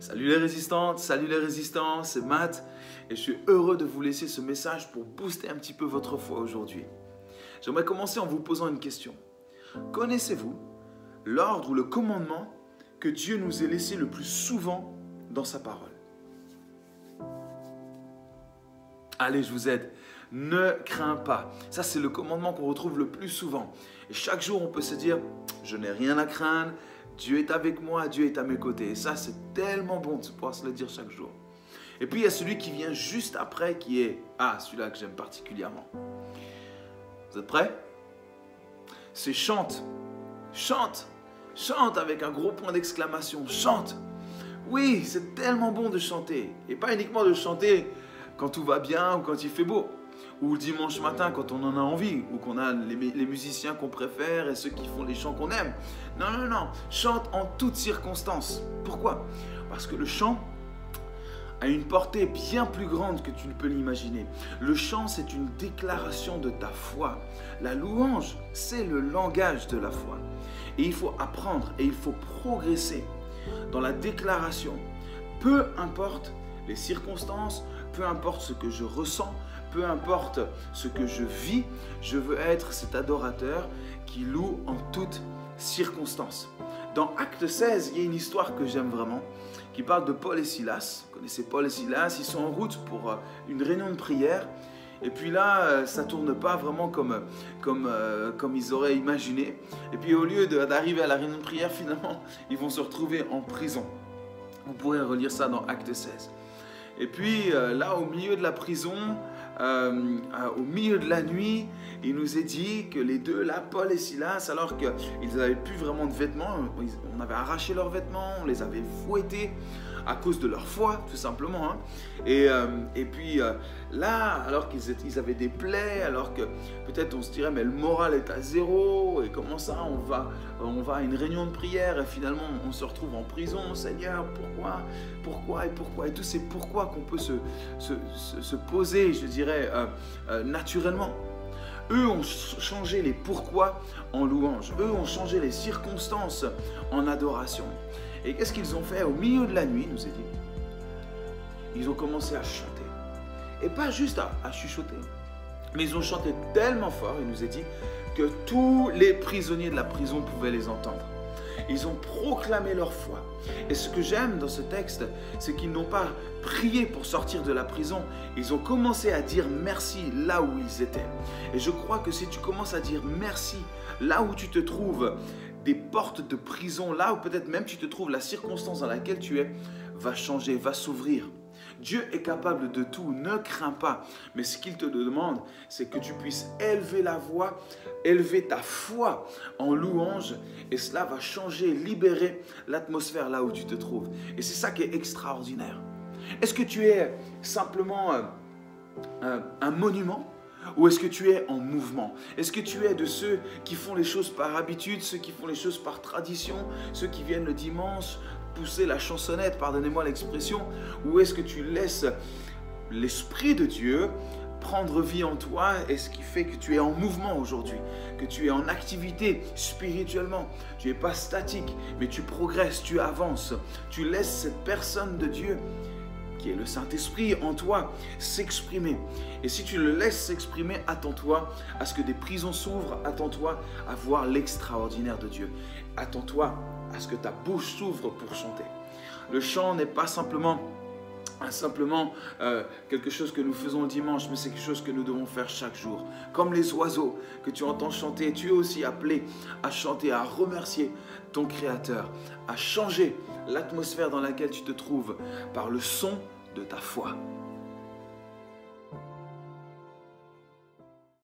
Salut les résistantes, salut les résistants, c'est Matt et je suis heureux de vous laisser ce message pour booster un petit peu votre foi aujourd'hui. J'aimerais commencer en vous posant une question. Connaissez-vous l'ordre ou le commandement que Dieu nous ait laissé le plus souvent dans sa parole? Allez, je vous aide. Ne crains pas. Ça, c'est le commandement qu'on retrouve le plus souvent. Et chaque jour, on peut se dire, je n'ai rien à craindre. Dieu est avec moi, Dieu est à mes côtés. Et ça, c'est tellement bon de pouvoir se le dire chaque jour. Et puis, il y a celui qui vient juste après qui est, celui-là que j'aime particulièrement. Vous êtes prêts? C'est chante. Chante. Chante avec un gros point d'exclamation. Chante. Oui, c'est tellement bon de chanter. Et pas uniquement de chanter quand tout va bien ou quand il fait beau. Ou le dimanche matin quand on en a envie. Ou qu'on a les musiciens qu'on préfère et ceux qui font les chants qu'on aime. Non, non, non. Chante en toutes circonstances. Pourquoi? Parce que le chant a une portée bien plus grande que tu ne peux l'imaginer. Le chant, c'est une déclaration de ta foi. La louange, c'est le langage de la foi. Et il faut apprendre et il faut progresser dans la déclaration. Peu importe les circonstances, peu importe ce que je ressens, peu importe ce que je vis, je veux être cet adorateur qui loue en toutes circonstances. Dans Acte 16, il y a une histoire que j'aime vraiment, qui parle de Paul et Silas. Vous connaissez Paul et Silas, ils sont en route pour une réunion de prière. Et puis là, ça ne tourne pas vraiment comme ils auraient imaginé. Et puis au lieu d'arriver à la réunion de prière, finalement, ils vont se retrouver en prison. Vous pourrez relire ça dans Acte 16. Et puis là, au milieu de la prison, au milieu de la nuit, il nous est dit que les deux, là, Paul et Silas, alors qu'ils n'avaient plus vraiment de vêtements, on avait arraché leurs vêtements, on les avait fouettés à cause de leur foi, tout simplement. Hein. Et puis là, alors qu'ils avaient des plaies, alors que peut-être on se dirait, mais le moral est à zéro, et comment ça, on va à une réunion de prière, et finalement on se retrouve en prison. Seigneur, pourquoi et tous ces pourquoi qu'on peut se poser, je dirais, naturellement. Eux ont changé les pourquoi en louange. Eux ont changé les circonstances en adoration. Et qu'est-ce qu'ils ont fait au milieu de la nuit, nous est dit? Ils ont commencé à chanter. Et pas juste à chuchoter. Mais ils ont chanté tellement fort, il nous est dit, que tous les prisonniers de la prison pouvaient les entendre. Ils ont proclamé leur foi. Et ce que j'aime dans ce texte, c'est qu'ils n'ont pas prié pour sortir de la prison. Ils ont commencé à dire merci là où ils étaient. Et je crois que si tu commences à dire merci là où tu te trouves, des portes de prison, là où peut-être même tu te trouves, la circonstance dans laquelle tu es, va changer, va s'ouvrir. Dieu est capable de tout, ne crains pas. Mais ce qu'il te demande, c'est que tu puisses élever la voix, élever ta foi en louange. Et cela va changer, libérer l'atmosphère là où tu te trouves. Et c'est ça qui est extraordinaire. Est-ce que tu es simplement un monument? Ou est-ce que tu es en mouvement? Est-ce que tu es de ceux qui font les choses par habitude, ceux qui font les choses par tradition, ceux qui viennent le dimanche pousser la chansonnette, pardonnez-moi l'expression, ou est-ce que tu laisses l'Esprit de Dieu prendre vie en toi et ce qui fait que tu es en mouvement aujourd'hui, que tu es en activité spirituellement, tu n'es pas statique, mais tu progresses, tu avances, tu laisses cette personne de Dieu qui est le Saint-Esprit en toi, s'exprimer. Et si tu le laisses s'exprimer, attends-toi à ce que des prisons s'ouvrent, attends-toi à voir l'extraordinaire de Dieu. Attends-toi à ce que ta bouche s'ouvre pour chanter. Le chant n'est pas simplement quelque chose que nous faisons le dimanche, mais c'est quelque chose que nous devons faire chaque jour. Comme les oiseaux que tu entends chanter, tu es aussi appelé à chanter, à remercier ton Créateur, à changer l'atmosphère dans laquelle tu te trouves par le son de ta foi.